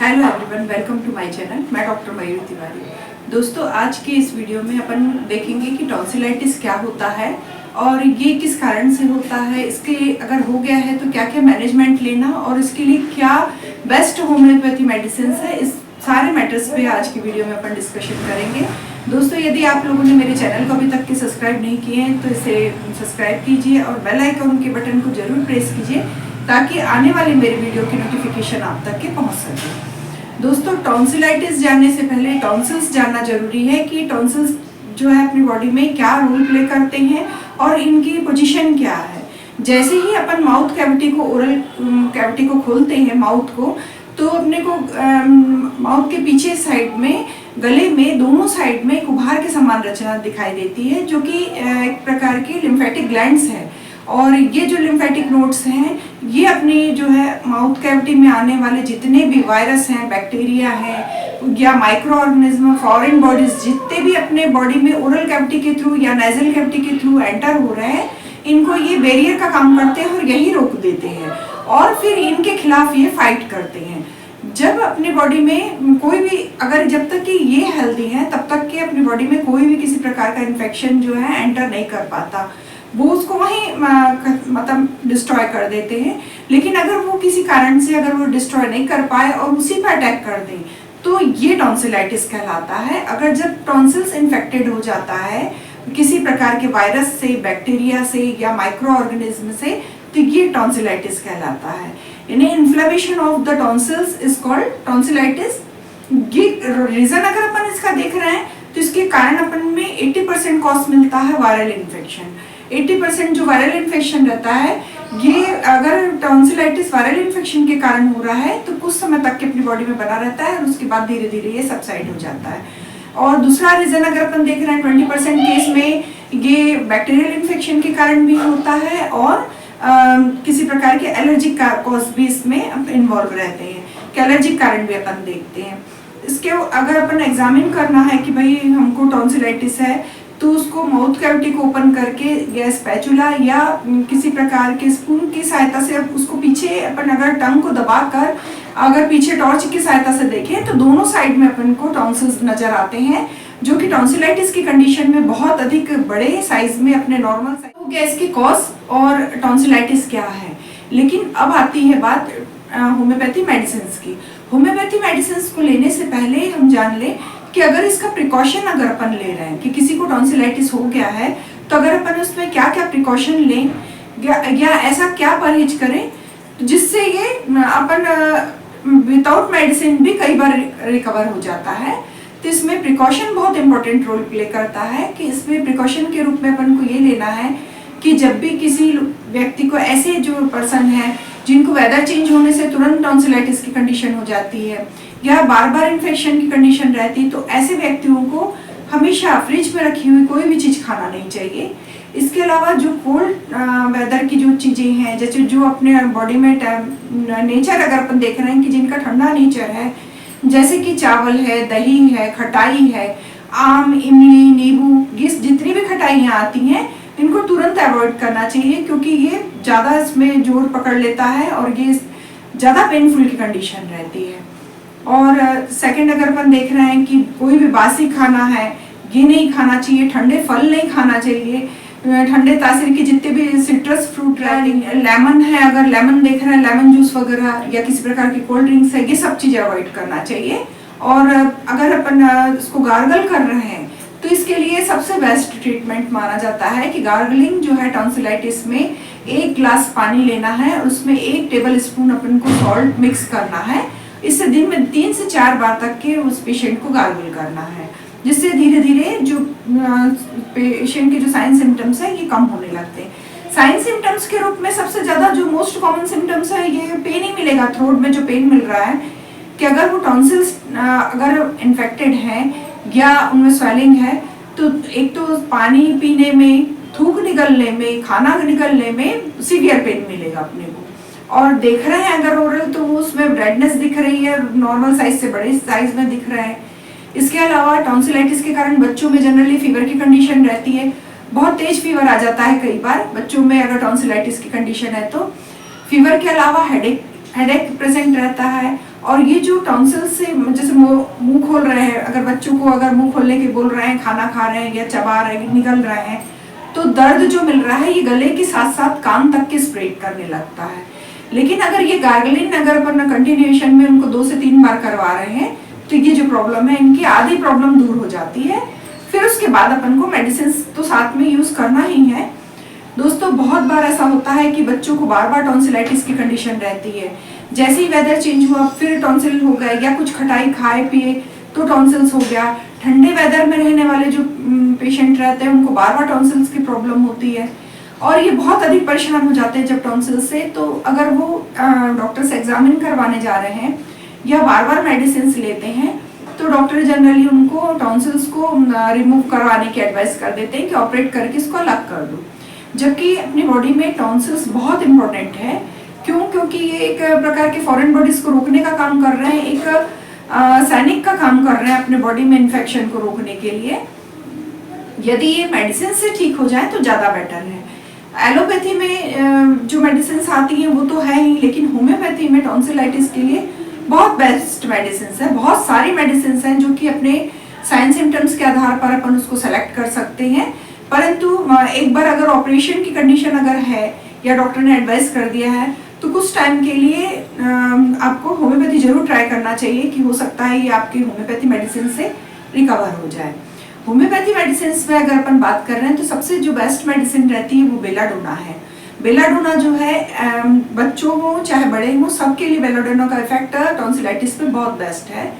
Hello everyone, welcome to my channel. मैं doctor Mayur Tiwari. दोस्तों, आज के इस वीडियो में अपन देखेंगे कि टॉन्सिलाइटिस क्या होता है और ये किस कारण से होता है, इसके अगर हो गया है तो क्या क्या मैनेजमेंट लेना और इसके लिए क्या बेस्ट होम्योपैथी मेडिसिन है। इस सारे मैटर्स पे आज की वीडियो में अपन डिस्कशन करेंगे। दोस्तों, यदि आप लोगों ने मेरे चैनल को अभी तक के सब्सक्राइब नहीं किए हैं तो इसे सब्सक्राइब कीजिए और बेल आइकन के बटन को जरूर प्रेस कीजिए ताकि आने वाली मेरी वीडियो की नोटिफिकेशन आप तक के पहुंच सके। दोस्तों, टॉन्सिलाइटिस जानने से पहले टॉन्सिल्स जानना जरूरी है कि टॉन्सिल्स जो है अपनी बॉडी में क्या रोल प्ले करते हैं और इनकी पोजीशन क्या है। जैसे ही अपन माउथ कैविटी को, ओरल कैविटी को खोलते हैं माउथ को, तो अपने को माउथ के पीछे साइड में, गले में दोनों साइड में एक उभार के समान रचना दिखाई देती है जो कि एक प्रकार की लिम्फेटिक ग्लैंड्स है। और ये जो लिम्फेटिक नोड्स हैं ये अपने जो है माउथ कैविटी में आने वाले जितने भी वायरस हैं, बैक्टीरिया हैं या माइक्रो ऑर्गेनिज्म, फॉरेन बॉडीज जितने भी अपने बॉडी में ओरल कैविटी के थ्रू या नेजल कैविटी के थ्रू एंटर हो रहे हैं, इनको ये बैरियर का काम करते हैं और यही रोक देते हैं और फिर इनके खिलाफ ये फाइट करते हैं। जब अपनी बॉडी में कोई भी, अगर जब तक कि ये हेल्दी है तब तक कि अपनी बॉडी में कोई भी किसी प्रकार का इन्फेक्शन जो है एंटर नहीं कर पाता, वो उसको वहीं मतलब डिस्ट्रॉय कर देते हैं। लेकिन अगर वो किसी कारण से अगर वो डिस्ट्रॉय नहीं कर पाए और उसी पर अटैक कर दें तो ये टॉन्सिलाइटिस कहलाता है। अगर जब टॉन्सिल्स इन्फेक्टेड हो जाता है किसी प्रकार के वायरस से, बैक्टीरिया से या माइक्रो ऑर्गेनिज्म से, तो ये टॉन्सिलाइटिस कहलाता है। यानी inflammation of the tonsils is called tonsillitis. ये रीजन अगर अपन इसका देख रहे हैं तो इसके कारण अपन में 80% कॉज मिलता है वायरल इन्फेक्शन। 80% जो वायरल इन्फेक्शन रहता है, ये अगर टॉन्सिलाइटिस वायरल इन्फेक्शन के कारण हो रहा है तो कुछ समय तक के अपनी बॉडी में बना रहता है और उसके बाद धीरे धीरे ये सबसाइड हो जाता है। और दूसरा रीजन अगर अपन देख रहे हैं 20% केस में ये बैक्टीरियल इन्फेक्शन के कारण भी होता है और किसी प्रकार के एलर्जिक कॉज भी इसमें इन्वॉल्व रहते हैं, कि एलर्जिक कारण भी अपन देखते हैं। इसके अगर अपन एग्जामिन करना है कि भाई हमको टॉन्सिलाइटिस है तो उसको माउथ कैविटी को ओपन करके या स्पैचुला या किसी प्रकार के स्पून की सहायता से उसको पीछे अपन अगर टंग को दबाकर अगर पीछे टॉर्च की सहायता से देखें तो दोनों साइड में अपन को टॉन्सिल्स नजर आते हैं, जो कि टॉन्सिलाइटिस की कंडीशन में बहुत अधिक बड़े साइज में अपने नॉर्मल साइज हो गया। इसके कॉज और टॉन्सिलाइटिस क्या है। लेकिन अब आती है बात होम्योपैथी मेडिसिन की। होम्योपैथी मेडिसिन को लेने से पहले हम जान लें कि अगर इसका प्रिकॉशन अगर अपन ले रहे हैं कि किसी को टॉन्सिलाइटिस हो गया है तो अगर अपन उसमें क्या क्या प्रिकॉशन लें या ऐसा क्या परहेज करें जिससे ये अपन विदाउट मेडिसिन भी कई बार रिकवर हो जाता है। तो इसमें प्रिकॉशन बहुत इंपॉर्टेंट रोल प्ले करता है कि इसमें प्रिकॉशन के रूप में अपन को ये लेना है कि जब भी किसी व्यक्ति को, ऐसे जो पर्सन है जिनको वेदर चेंज होने से तुरंत टॉन्सिलाइटिस की कंडीशन हो जाती है या बार बार इन्फेक्शन की कंडीशन रहती है, तो ऐसे व्यक्तियों को हमेशा फ्रिज में रखी हुई कोई भी चीज़ खाना नहीं चाहिए। इसके अलावा जो कोल्ड वेदर की जो चीज़ें हैं, जैसे जो अपने बॉडी में नेचर अगर अपन देख रहे हैं कि जिनका ठंडा नेचर है, जैसे कि चावल है, दही है, खटाई है, आम, इमली, नींबू, ये जितनी भी खटाइयाँ आती हैं इनको तुरंत अवॉइड करना चाहिए क्योंकि ये ज़्यादा इसमें जोर पकड़ लेता है और ये ज़्यादा पेनफुल की कंडीशन रहती है। और सेकंड अगर अपन देख रहे हैं कि कोई भी बासी खाना है ये नहीं खाना चाहिए, ठंडे फल नहीं खाना चाहिए, ठंडे तासीर के जितने भी सिट्रस फ्रूट लेमन है, अगर लेमन देख रहे हैं, लेमन जूस वगैरह या किसी प्रकार की कोल्ड ड्रिंक्स है, ये सब चीज़ें अवॉइड करना चाहिए। और अगर अपन इसको गार्गल कर रहे हैं तो इसके लिए सबसे बेस्ट ट्रीटमेंट माना जाता है कि गार्गलिंग जो है टॉन्सिलाइटिस में 1 ग्लास पानी लेना है, उसमें 1 टेबल स्पून अपन को सॉल्ट मिक्स करना है। इससे दिन में 3 से 4 बार तक के उस पेशेंट को गार्गल करना है, जिससे धीरे धीरे जो पेशेंट के जो साइन सिम्टम्स है ये कम होने लगते हैं। साइन सिम्टम्स के रूप में सबसे ज़्यादा जो मोस्ट कॉमन सिम्टम्स है ये पेन ही मिलेगा, थ्रोट में जो पेन मिल रहा है, कि अगर वो टॉन्सिल्स अगर इन्फेक्टेड है या उनमें स्वेलिंग है तो एक तो पानी पीने में, थूक निकलने में, खाना निकलने में सीवियर पेन मिलेगा अपने को। और देख रहे हैं अगर ओरल तो वो उसमें रेडनेस दिख रही है, नॉर्मल साइज से बड़े साइज में दिख रहा है। इसके अलावा टॉन्सिलाइटिस के कारण बच्चों में जनरली फीवर की कंडीशन रहती है, बहुत तेज फीवर आ जाता है कई बार बच्चों में अगर टॉन्सिलाइटिस की कंडीशन है तो। फीवर के अलावा हेडेक प्रेजेंट रहता है और ये जो टॉन्सिल से जैसे मुंह खोल रहे हैं, अगर बच्चों को अगर मुंह खोलने के बोल रहे हैं, खाना खा रहे हैं या चबा रहे हैं, निगल रहे हैं, तो दर्द जो मिल रहा है ये गले के साथ साथ कान तक के स्प्रेड करने लगता है। लेकिन अगर ये गार्गलिंग अगर अपन कंटिन्यूएशन में उनको 2 से 3 बार करवा रहे हैं तो ये जो प्रॉब्लम है इनकी आधी प्रॉब्लम दूर हो जाती है। फिर उसके बाद अपन को मेडिसिन तो साथ में यूज करना ही है। दोस्तों बहुत बार ऐसा होता है कि बच्चों को बार बार टॉन्सिलाइटिस की कंडीशन रहती है, जैसे ही वेदर चेंज हुआ फिर टॉन्सिल हो गए, या कुछ खटाई खाए पिए तो टॉन्सिल्स हो गया। ठंडे वेदर में रहने वाले जो पेशेंट रहते हैं उनको बार बार टॉन्सिल्स की प्रॉब्लम होती है और ये बहुत अधिक परेशान हो जाते हैं जब टॉन्सिल्स से। तो अगर वो डॉक्टर से एग्जामिन करवाने जा रहे हैं या बार बार मेडिसिन लेते हैं तो डॉक्टर जनरली उनको टॉन्सिल्स को रिमूव करवाने की एडवाइस कर देते हैं कि ऑपरेट करके इसको अलग कर दो। जबकि अपनी बॉडी में टॉन्सिल्स बहुत इंपॉर्टेंट है। क्यों? क्योंकि ये एक प्रकार के फॉरेन बॉडीज को रोकने का काम कर रहे हैं, एक सैनिक का काम कर रहे हैं अपने बॉडी में इन्फेक्शन को रोकने के लिए। यदि ये मेडिसिन से ठीक हो जाए तो ज़्यादा बेटर है। एलोपैथी में जो मेडिसिन आती हैं वो तो है ही, लेकिन होम्योपैथी में टॉन्सिलाइटिस के लिए बहुत बेस्ट मेडिसिन है। बहुत सारी मेडिसिन हैं जो कि अपने साइन सिम्टम्स के आधार पर अपन उसको सेलेक्ट कर सकते हैं। परंतु एक बार अगर ऑपरेशन की कंडीशन अगर है या डॉक्टर ने एडवाइस कर दिया है तो कुछ टाइम के लिए आपको होम्योपैथी जरूर ट्राई करना चाहिए कि हो सकता है ये आपकी होम्योपैथी मेडिसिन से रिकवर हो जाए। होम्योपैथी मेडिसिन में अगर अपन बात कर रहे हैं तो सबसे जो बेस्ट मेडिसिन रहती है वो बेलाडोना है। बेलाडोना जो है बच्चों हो चाहे बड़े हो सबके लिए बेलाडोना का इफेक्ट टॉन्सिलाइटिस पे बहुत बेस्ट है।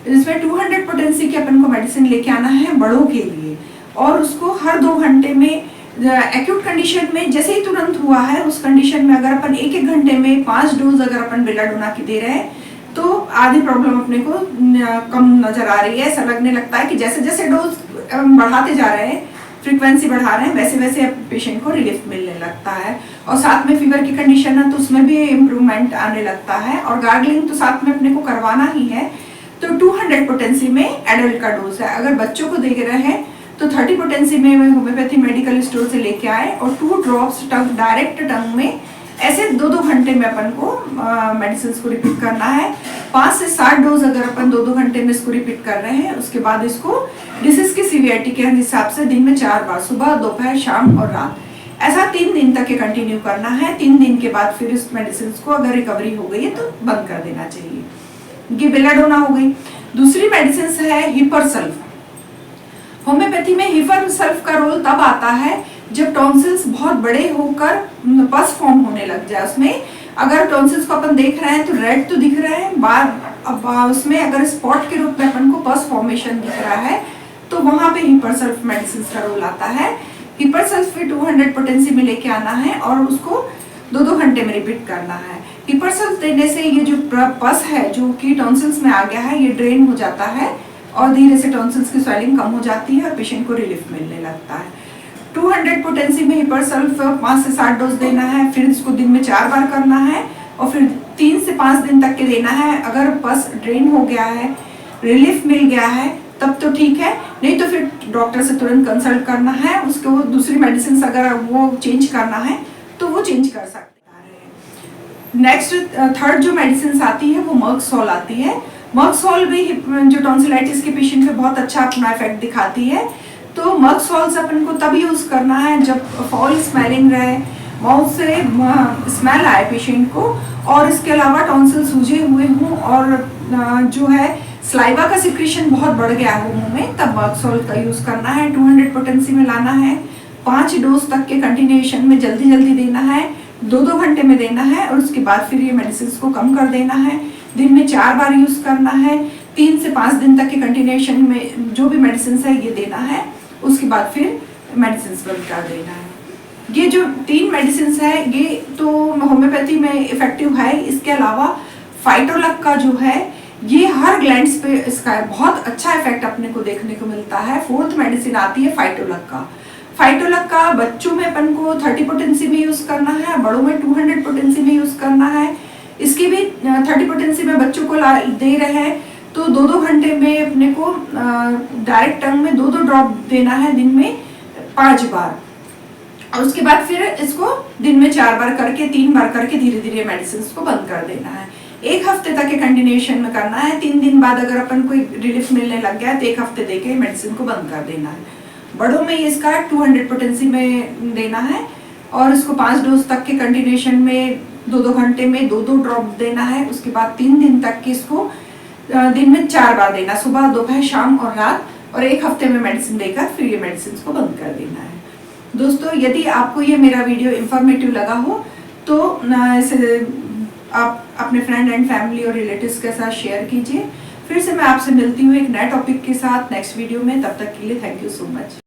इसमें 200 पोटेंसी की अपन को मेडिसिन लेके आना है बड़ों के लिए और उसको हर 2 घंटे में एक्यूट कंडीशन में जैसे ही तुरंत हुआ है उस कंडीशन में अगर अपन 1-1 घंटे में 5 डोज अगर अपन बेलाडोना की दे रहे हैं तो आधी प्रॉब्लम अपने को कम नजर आ रही है। ऐसा लगने लगता है कि जैसे जैसे डोज बढ़ाते जा रहे हैं, फ्रीक्वेंसी बढ़ा रहे हैं, वैसे वैसे पेशेंट को रिलीफ मिलने लगता है और साथ में फीवर की कंडीशन है तो उसमें भी इम्प्रूवमेंट आने लगता है। और गार्गलिंग तो साथ में अपने को करवाना ही है। तो 200 पोटेंसी में एडल्ट का डोज है। अगर बच्चों को दे रहे हैं तो 30 पोटेंसी में होम्योपैथी मेडिकल स्टोर से लेके आए और 2 ड्रॉप्स टंग डायरेक्ट टंग में ऐसे 2-2 घंटे में अपन को मेडिसिन को रिपीट करना है। 5 से 7 डोज अगर अपन 2-2 घंटे में इसको रिपीट कर रहे हैं उसके बाद इसको डिसीज की सीवियरिटी के हिसाब से दिन में 4 बार सुबह, दोपहर, शाम और रात ऐसा 3 दिन तक के कंटिन्यू करना है। 3 दिन के बाद फिर इस मेडिसिन को अगर रिकवरी हो गई है तो बंद कर देना चाहिए। ये बेलाडोना हो गई। दूसरी मेडिसिन है हिपरसल्फ। होम्योपैथी में हिपरसल्फ का रोल तब आता है जब टॉन्सिल्स बहुत बड़े होकर पस फॉर्म होने लग जाए। उसमें अगर टॉन्सिल्स को अपन देख रहे हैं तो रेड तो दिख रहा है, अब उसमें अगर स्पॉट के रूप में अपन को पस फॉर्मेशन दिख रहा है तो वहां पे हिपरसल्फ मेडिसिन का रोल आता है। हिपरसल्फ भी 200 पोटेंसी में लेके आना है और उसको 2-2 घंटे में रिपीट करना है। हिपरसल्फ देने से ये जो पस है जो कि टॉन्सिल्स में आ गया है ये ड्रेन हो जाता है और धीरे से टॉन्सिल्स की स्वेलिंग कम हो जाती है और पेशेंट को रिलीफ मिलने लगता है। 200 पोटेंसी में हिपरसल्फ 5 से 7 डोज देना है, फिर इसको दिन में 4 बार करना है और फिर 3 से 5 दिन तक के देना है। अगर पस ड्रेन हो गया है, रिलीफ मिल गया है तब तो ठीक है, नहीं तो फिर डॉक्टर से तुरंत कंसल्ट करना है। उसको दूसरी मेडिसिन अगर वो चेंज करना है तो वो चेंज कर सकते हैं। नेक्स्ट थर्ड जो मेडिसिन आती है वो मर्कसोल आती है। मर्कसोल भी जो टॉन्सिलाइटिस के पेशेंट पे बहुत अच्छा अपना इफेक्ट दिखाती है। तो मर्कसोल अपन को तब यूज करना है जब फॉल स्मेलिंग रहे, माउथ से स्मेल आए पेशेंट को और इसके अलावा टॉन्सिल सूजे हुए हों और जो है स्लाइवा का सिक्रीशन बहुत बढ़ गया हो मुंह में, तब मर्कसोल का यूज करना है। 200 पोटेंसी में लाना है, 5 डोज तक के कंटिन्यूएशन में जल्दी जल्दी देना है, 2-2 घंटे में देना है और उसके बाद फिर ये मेडिसिन को कम कर देना है। दिन में 4 बार यूज करना है, 3 से 5 दिन तक के कंटिन्यूएशन में जो भी मेडिसिन है ये देना है, उसके बाद फिर मेडिसिन बंद कर देना है। ये जो 3 मेडिसिन है ये तो होम्योपैथी में इफेक्टिव है। इसके अलावा फाइटोलक का जो है ये हर ग्लैंड्स पे इसका बहुत अच्छा इफेक्ट अपने को देखने को मिलता है। 4th मेडिसिन आती है फाइटोलक का। फाइटोलक का बच्चों में अपन को 30 पोटेंसी में यूज करना है, बड़ों में 200 पोटेंसी में यूज करना है। इसकी भी 30 पोटेंसी में बच्चों को दे रहे हैं तो 2-2 घंटे में अपने को डायरेक्ट टंग में 2-2 ड्रॉप देना है दिन में 5 बार और उसके बाद फिर इसको दिन में 4 बार करके 3 बार करके धीरे धीरे मेडिसिन को बंद कर देना है। 1 हफ्ते तक के कंटिन्यूएशन में करना है। 3 दिन बाद अगर अपन कोई रिलीफ मिलने लग गया तो 1 हफ्ते देके मेडिसिन को बंद कर देना है। बड़ों में इसका 200 पोटेंसी में देना है और इसको 5 डोज तक के कंटिन्यूएशन में 2-2 घंटे में 2-2 ड्रॉप देना है। उसके बाद 3 दिन तक के इसको दिन में 4 बार देना, सुबह, दोपहर, शाम और रात, और 1 हफ्ते में मेडिसिन देकर फिर ये मेडिसिन को बंद कर देना है। दोस्तों, यदि आपको ये मेरा वीडियो इंफॉर्मेटिव लगा हो तो इसे आप अपने फ्रेंड एंड फैमिली और रिलेटिव्स के साथ शेयर कीजिए। फिर से मैं आपसे मिलती हूँ एक नए टॉपिक के साथ नेक्स्ट वीडियो में। तब तक के लिए थैंक यू सो मच।